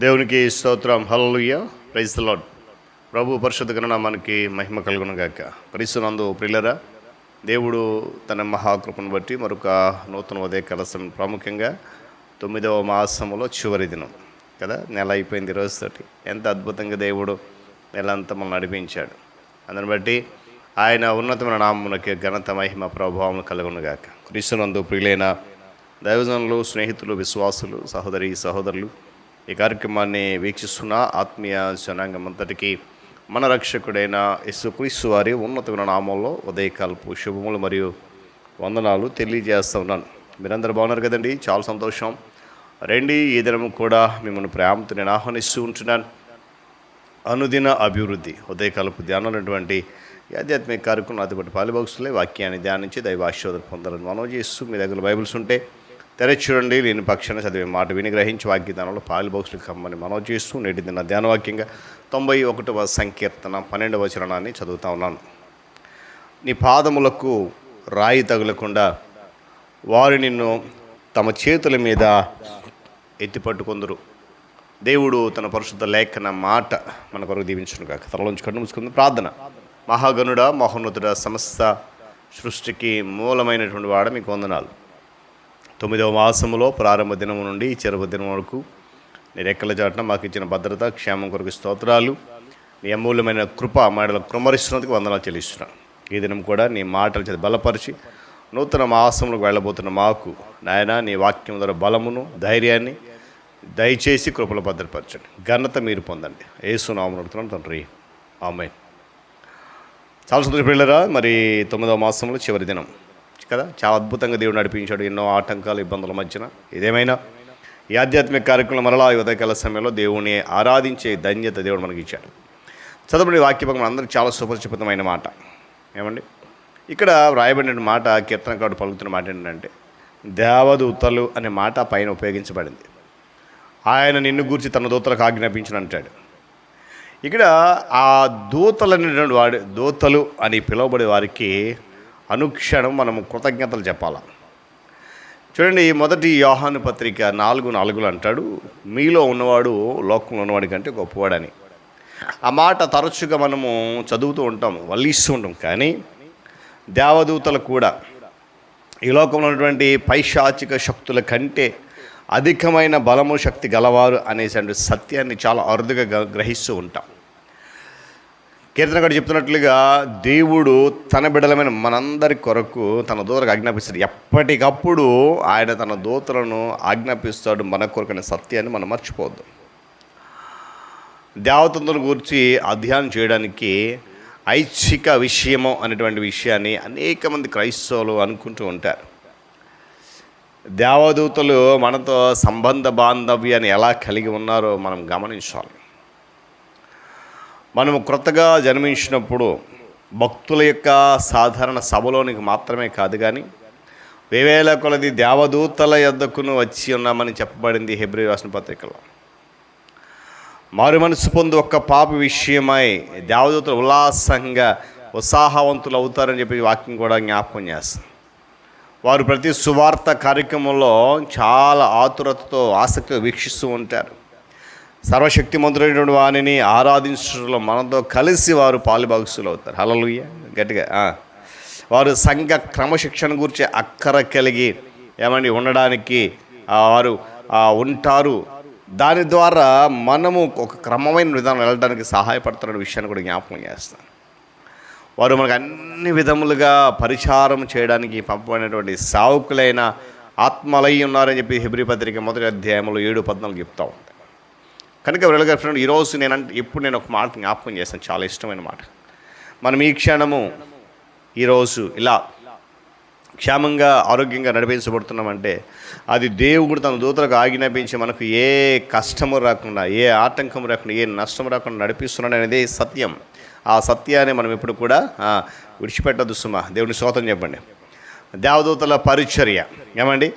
దేవునికి స్తోత్రం. Hallelujah. Praise the Lord. ప్రభు పరిశుద్ధ నామానికి మహిమ కలుగును గాక. క్రీస్తునందు ప్రియులారా, దేవుడు తన మహాకృపను బట్టి మరొక నూతన ఉదయకాల సమయం, ప్రాముఖ్యంగా 9వ మాసములో చివరి దినం కదా, నెల అయిపోయింది ఈరోజుతోటి. ఎంత అద్భుతంగా దేవుడు నెల అంతా మనం నడిపించాడు. అందుని బట్టి ఆయన ఉన్నతమైన నామమునకి ఘనత, మహిమ, ప్రభావం కలుగును గాక. క్రీస్తునందు ప్రియులైన దైవజనులు, స్నేహితులు, విశ్వాసులు, సహోదరి సహోదరులు, ఈ కార్యక్రమాన్ని వీక్షిస్తున్న ఆత్మీయ జనాంగం అంతటికీ మన రక్షకుడైన యేసుక్రీస్తు వారి ఉన్నతమైన నామంలో ఉదయకాలపు శుభములు మరియు వందనాలు తెలియజేస్తూ ఉన్నాను. మీరందరూ బాగున్నారు కదండి? చాలా సంతోషం. రండి, ఈ దినం కూడా మిమ్మల్ని ప్రేమతో నేను ఆహ్వానిస్తూ ఉంటున్నాను. అనుదిన అభివృద్ధి ఉదయకాలపు ధ్యానం అనేటువంటి ఆధ్యాత్మిక కార్యక్రమం నాతో పాటు పాలిబాక్సులే వాక్యాన్ని ధ్యానించి దైవాశీర్వాదం పొందాలని మనం చేస్తూ, మీ దగ్గర బైబిల్స్ ఉంటే తెరచి చూడండి. లేని పక్షాన చదివే మాట విని గ్రహించి వాక్యదానంలో పాలిబాక్సులకు కమ్మని మనం చేస్తూ నేటి దిన ధ్యానవాక్యంగా 91వ సంకీర్తన 12వ వచనాన్ని చదువుతా ఉన్నాను. నీ పాదములకు రాయి తగులకుండా వారు నిన్ను తమ చేతుల మీద ఎత్తిపట్టుకొందురు. దేవుడు తన పరిశుద్ధ లేఖన మాట మన కొరకు దీవించును కాక. తలలోంచి కన్ను మూసుకుంది. ప్రార్థన. మహాగణుడ, మహోన్నతుడ, సమస్త సృష్టికి మూలమైనటువంటి వాడ, మీకు వందనాలు. 9వ మాసములో ప్రారంభ దినము నుండి చివరి దినం వరకు నీ రెక్కల చాటున మాకు ఇచ్చిన భద్రత, క్షేమం కొరకు స్తోత్రాలు. నీ అమూల్యమైన కృప మాటలు కృమరిస్తున్నందుకు వందనాలు చెల్లిస్తున్నాను. ఈ దినం కూడా నీ మాటలు చేత బలపరిచి నూతన మాసంలోకి వెళ్ళబోతున్న మాకు నాయన నీ వాక్యం ద్వారా బలమును, ధైర్యాన్ని దయచేసి కృపలు భద్రపరచండి. ఘనత మీరు పొందండి. యేసు నామమున అడుగుతున్నాను తండ్రి, ఆమేన్. చాలా సంతోషం పిల్లరా. మరి 9వ మాసంలో చివరి దినం కదా, చాలా అద్భుతంగా దేవుడు నడిపించాడు. ఎన్నో ఆటంకాలు, ఇబ్బందుల మధ్యన ఇదేమైనా ఈ ఆధ్యాత్మిక కార్యక్రమం మరలా ఈ ఉదయకాల సమయంలో దేవుని ఆరాధించే ధన్యత దేవుడు మనకి ఇచ్చాడు. చదవబడి వాక్యభాగం అందరికీ చాలా సుపరిచితమైన మాట. ఏమండి, ఇక్కడ వ్రాయబడిన మాట, కీర్తనకారుడు పలుకుతున్న మాట ఏంటంటే దేవదూతలు అనే మాట పైన ఉపయోగించబడింది. ఆయన నిన్ను గూర్చి తన దూతలకు ఆజ్ఞాపించిన అంటాడు. ఇక్కడ ఆ దూతలు అనేటువంటి వాడు, దూతలు అని పిలువబడే వారికి అనుక్షణం మనము కృతజ్ఞతలు చెప్పాలి. చూడండి, మొదటి యోహాను పత్రిక 4:4 అంటాడు, మీలో ఉన్నవాడు లోకంలో ఉన్నవాడి కంటే గొప్పవాడని. ఆ మాట తరచుగా మనము చదువుతూ ఉంటాం, వల్లిస్తూ ఉంటాం. కానీ దేవదూతలు కూడా ఈ లోకంలో ఉన్నటువంటి పైశాచిక శక్తుల కంటే అధికమైన బలము, శక్తి గలవారు అనేటువంటి సత్యాన్ని చాలా అరుదుగా గ్రహిస్తూ ఉంటాం. కీర్తనకారుడు చెప్తున్నట్లుగా దేవుడు తన బిడ్డలమైన మనందరి కొరకు తన దూతలకు ఆజ్ఞాపిస్తాడు. ఎప్పటికప్పుడు ఆయన తన దూతలను ఆజ్ఞాపిస్తాడు మన కొరకు అనే సత్యాన్ని మనం మర్చిపోవద్దు. దేవదూతల గురించి అధ్యయనం చేయడానికి ఐచ్ఛిక విషయము అనేటువంటి విషయాన్ని అనేక మంది క్రైస్తవులు అనుకుంటూ ఉంటారు. దేవదూతలు మనతో సంబంధ బాంధవ్యాన్ని ఎలా కలిగి ఉన్నారో మనం గమనించాలి. మనము క్రొత్తగా జన్మించినప్పుడు భక్తుల యొక్క సాధారణ సభలోనికి మాత్రమే కాదు, కానీ వేవేల కొలది దేవదూతల యొద్దకును వచ్చి ఉన్నామని చెప్పబడింది హెబ్రీ రాసిన పత్రికలో. మారు మనసు పొందు ఒక్క పాప విషయమై దేవదూతలు ఉల్లాసంగా ఉత్సాహవంతులు అవుతారని చెప్పి వాక్యం కూడా జ్ఞాపకం చేస్తారు. వారు ప్రతి సువార్త కార్యక్రమంలో చాలా ఆతురతతో, ఆసక్తితో వీక్షిస్తూ ఉంటారు. సర్వశక్తిమంతుడైనటువంటి వారిని ఆరాధించడంలో మనతో కలిసి వారు పాలుభాగస్తులు అవుతారు. హల్లెలూయా, గట్టిగా. వారు సంఘ క్రమశిక్షణ గురించి అక్కర కలిగి ఏమని ఉండడానికి వారు ఉంటారు. దాని ద్వారా మనము ఒక క్రమమైన విధానం వెళ్ళడానికి సహాయపడుతున్న విషయాన్ని కూడా జ్ఞాపకం చేస్తాను. వారు మనకు అన్ని విధములుగా పరిచారం చేయడానికి పంపబడినటువంటి సావుకులైన ఆత్మలై ఉన్నారని చెప్పి హెబ్రీ పత్రిక 1వ అధ్యాయంలో 7:14 చెప్తా ఉంటాను. కనుక వెళ్ళగారు ఫ్రెండ్, ఈరోజు నేను ఒక మాట జ్ఞాపకం చేస్తాను, చాలా ఇష్టమైన మాట. మనం ఈ క్షణము ఈరోజు ఇలా క్షేమంగా, ఆరోగ్యంగా నడిపించబడుతున్నామంటే అది దేవుడు తన దూతలకు ఆజ్ఞాపించి మనకు ఏ కష్టము రాకుండా, ఏ ఆటంకం రాకుండా, ఏ నష్టం రాకుండా నడిపిస్తున్నాడు అనేది సత్యం. ఆ సత్యాన్ని మనం ఎప్పుడు కూడా విడిచిపెట్టద్దు సుమా. దేవుని స్తోత్రం చెప్పండి. దేవదూతల పరిచర్య ఏమండి,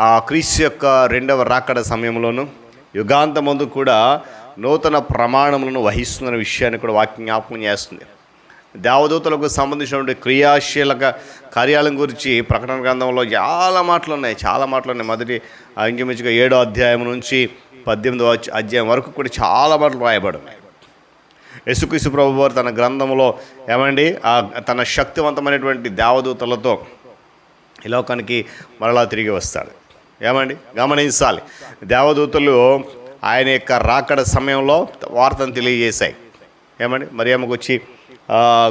ఆ క్రీస్తు యొక్క 2వ రాకడ సమయంలోనూ యుగాంతమందు కూడా నూతన ప్రమాణములను వహిస్తున్న విషయాన్ని కూడా వాక్యం జ్ఞాపకం చేస్తుంది. దేవదూతలకు సంబంధించినటువంటి క్రియాశీలక కార్యాలను గురించి ప్రకటన గ్రంథంలో చాలా మాటలు ఉన్నాయి. మొదటి ఇంచుమించుగా 7వ అధ్యాయం నుంచి 18వ అధ్యాయం వరకు కూడా చాలా మాటలు రాయబడి ఉన్నాయి. యేసుక్రీస్తు ప్రభువు వారు తన గ్రంథంలో తన శక్తివంతమైనటువంటి దేవదూతలతో ఈ లోకానికి మరలా తిరిగి వస్తాడు. గమనించాలి, దేవదూతలు ఆయన యొక్క రాకడ సమయంలో వార్తను తెలియజేశాయి. మరియమ్మకు వచ్చి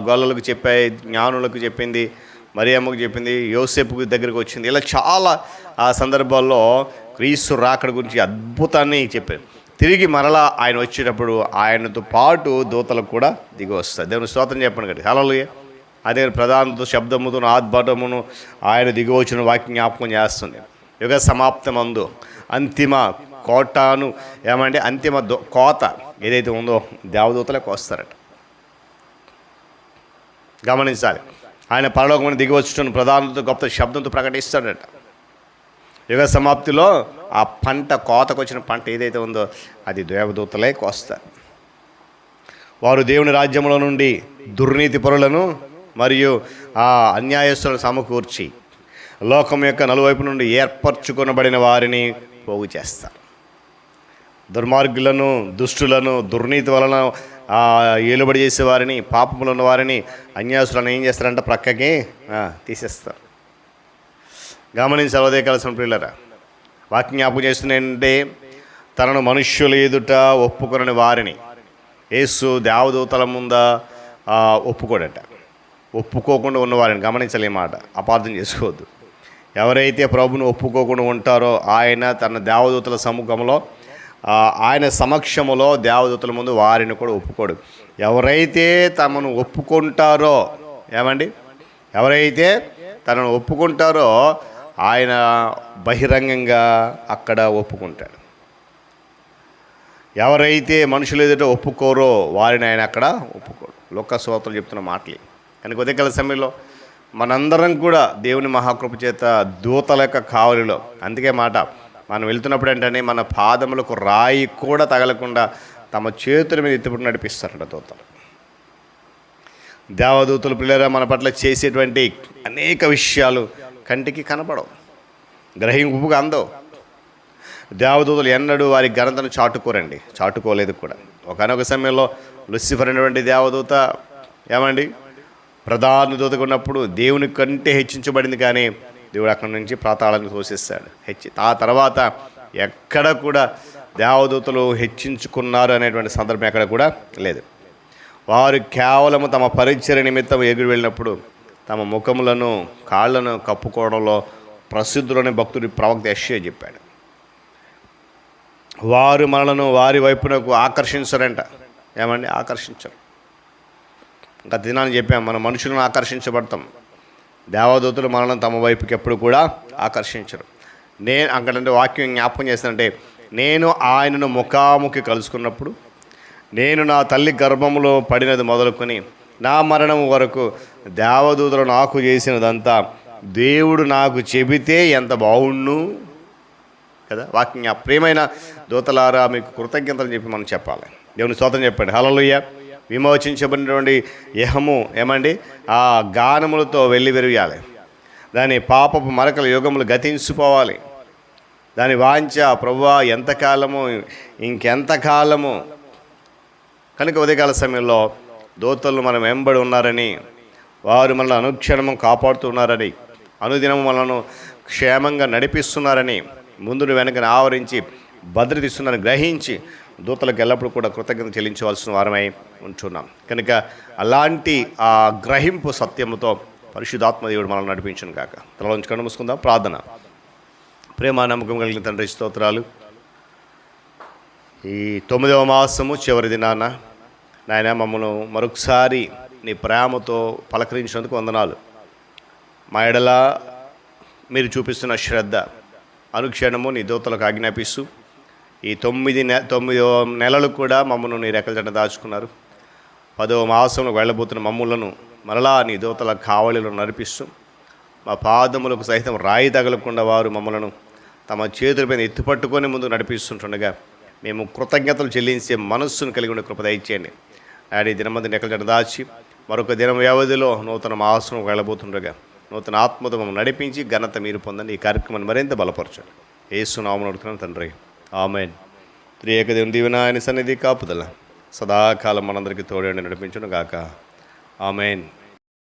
గొల్లలకు చెప్పాయి, జ్ఞానులకు చెప్పింది, మరియమ్మకు చెప్పింది, యోసేపు దగ్గరికి వచ్చింది. ఇలా చాలా ఆ సందర్భాల్లో క్రీస్తు రాకడ గురించి అద్భుతాన్ని చెప్పారు. తిరిగి మరలా ఆయన వచ్చేటప్పుడు ఆయనతో పాటు దూతలకు కూడా దిగి వస్తారు. దేవుని స్తోత్రం చెప్పండి కదా, హల్లెలూయా. అదే ప్రధాన శబ్దముతో ఆర్భాటమును ఆయన దిగి వచ్చిన వాక్యం జ్ఞాపకం చేస్తుంది. యుగ సమాప్తమందు అంతిమ కోటాను అంతిమ కోత ఏదైతే ఉందో దేవదూతలకు వస్తారట. గమనించాలి, ఆయన పరలోకమును దిగి వచ్చుటను ప్రధానతో గొప్ప శబ్దంతో ప్రకటిస్తాడట. యుగ సమాప్తిలో ఆ పంట, కోతకు వచ్చిన పంట ఏదైతే ఉందో అది దేవదూతలే కోస్తారు. వారు దేవుని రాజ్యంలో నుండి దుర్నీతి పరులను మరియు ఆ అన్యాయస్తులను సమకూర్చి లోకం యొక్క నలువైపు నుండి ఏర్పరచుకొనబడిన వారిని పోగు చేస్తారు. దుర్మార్గులను, దుష్టులను, దుర్నీతి వలన ఏలుబడి చేసేవారిని, పాపములు ఉన్న వారిని, అన్యాయస్తులను ఏం చేస్తారంటే ప్రక్కకి తీసేస్తారు. గమనించాలి కలిసిన ప్రియులరా, వాక్యం జ్ఞాపకం చేస్తుందంటే తనను మనుష్యుల ఎదుట ఒప్పుకొనని వారిని యేసు దేవదూతల ముంద ఒప్పుకోడట. ఒప్పుకోకుండా ఉన్నవారిని గమనించాలి, ఈ మాట అపార్థం చేసుకోవద్దు. ఎవరైతే ప్రభువును ఒప్పుకోకుండా ఉంటారో ఆయన తన దేవదూతల సముఖంలో, ఆయన సమక్షములో దేవదూతల ముందు వారిని కూడా ఒప్పుకోడు. ఎవరైతే తమను ఒప్పుకుంటారో ఎవరైతే తనను ఒప్పుకుంటారో ఆయన బహిరంగంగా అక్కడ ఒప్పుకుంటాడు. ఎవరైతే మనుషులు ఎదుట ఒప్పుకోరో వారిని ఆయన అక్కడ ఒప్పుకోడు. లోక స్తోత్రం చెప్తున్న మాటలు. కనుక ఉదయకాల సమయంలో మనందరం కూడా దేవుని మహాకృప చేత దూతల యొక్క కావలిలో, అందుకే మాట మనం వెళ్తున్నప్పుడు ఏంటంటే మన పాదములకు రాయి కూడా తగలకుండా తమ చేతుల మీద ఎత్తిపడి నడిపిస్తారట దూతలు. దేవదూతలు పిల్లరా మన పట్ల చేసేటువంటి అనేక విషయాలు కంటికి కనపడవు, గ్రహింపుగా అందవు. దేవదూతలు ఎన్నడూ వారి ఘనతను చాటుకోలేదు కూడా. ఒకనొక సమయంలో లూసిఫర్ అనేటువంటి దేవదూత ప్రధాన దూతగా ఉన్నప్పుడు దేవుని కంటే హెచ్చించబడింది, కానీ దేవుడు అక్కడి నుంచి పాతాళాన్ని తోసేస్తాడు. ఆ తర్వాత ఎక్కడ కూడా దేవదూతలు హెచ్చించుకున్నారు అనేటువంటి సందర్భం ఎక్కడ కూడా లేదు. వారు కేవలము తమ పరిచర్య నిమిత్తం ఎగురు వెళ్ళినప్పుడు తమ ముఖములను, కాళ్లను కప్పుకోవడంలో ప్రసిద్ధులని భక్తుడి ప్రవక్త యెషయా చెప్పాడు. వారు మనలను వారి వైపునకు ఆకర్షించరంట. ఆకర్షించరు. గత దినాన్ని చెప్పాం, మన మనుషులను ఆకర్షించబడతాం. దేవదూతలు మనలను తమ వైపుకి ఎప్పుడు కూడా ఆకర్షించరు. నేను అక్కడంటే వాక్యం జ్ఞాపకం చేస్తానంటే, నేను ఆయనను ముఖాముఖి కలుసుకున్నప్పుడు, నేను నా తల్లి గర్భంలో పడినది మొదలుకొని నా మరణం వరకు దేవదూతలు నాకు చేసినదంతా దేవుడు నాకు చెబితే ఎంత బాగుండు కదా. వాక్యం ప్రియమైన దూతలారా మీకు కృతజ్ఞతలు చెప్పి మనం చెప్పాలి. దేవుని స్తోత్రం చెప్పండి, హల్లెలూయా. విమోచించబడినటువంటి యెహము ఆ గానములతో వెళ్ళి విరియాలి. దాని పాపపు మరకల యుగములు గతించిపోవాలి. దాని వాంఛ ప్రభువా ఎంతకాలము, ఇంకెంతకాలము. కనుక ఉదయకాల సమయంలో దూతలు మనం వెంబడి ఉన్నారని, వారు మనల్ని అనుక్షణము కాపాడుతున్నారని, అనుదినము మనను క్షేమంగా నడిపిస్తున్నారని, ముందును వెనకని ఆవరించి భద్రత ఇస్తున్నారని గ్రహించి దూతలకు ఎల్లప్పుడూ కూడా కృతజ్ఞత చెల్లించవలసిన వారమై ఉంటున్నాం. కనుక అలాంటి ఆ గ్రహింపు సత్యముతో పరిశుద్ధాత్మ దేవుడు మనల్ని నడిపించును కాక. తలలోంచి కన్ను మూసుకుందాం. ప్రార్థన. ప్రేమ నమ్మకం కలిగిన తండ్రి స్తోత్రాలు. ఈ 9వ మాసము చివరి దినాన నాయన మమ్మల్ని మరొకసారి నీ ప్రేమతో పలకరించినందుకు వందనాలు. మా ఎడల మీరు చూపిస్తున్న శ్రద్ధ అనుక్షణము నీ దూతలకు ఆజ్ఞాపిస్తూ ఈ 9 నెలలు కూడా మమ్మల్ని నీ రెక్కల జంట దాచుకున్నారు. 10వ మాసంలో వెళ్ళబోతున్న మమ్ములను మరలా నీ దూతల కావలిలో నడిపిస్తూ మా పాదములకు సహితం రాయి తగలకుండా వారు మమ్మలను తమ చేతులపైన ఎత్తుపట్టుకొని ముందు నడిపిస్తుంటుండగా మేము కృతజ్ఞతలు చెల్లించే మనస్సును కలిగి ఉండే కృప దయచేయండి. ఆడి దినమంది రెక్కల జంట దాచి మరొక దినం వ్యవధిలో నూతన మాసం వెళ్ళబోతుండగా నూతన ఆత్మతో మమ్మల్ని నడిపించి ఘనత మీరు పొందండి. ఈ కార్యక్రమాన్ని మరింత బలపరచండి. యేసు నామమున అడుగుతున్నాను తండ్రి, ఆమేన్. త్రియేక దేవుని దీవెన, ఆయన సన్నిధి కాపుదల సదాకాలం మనందరికీ తోడండి నడిపించును గాక. ఆమేన్.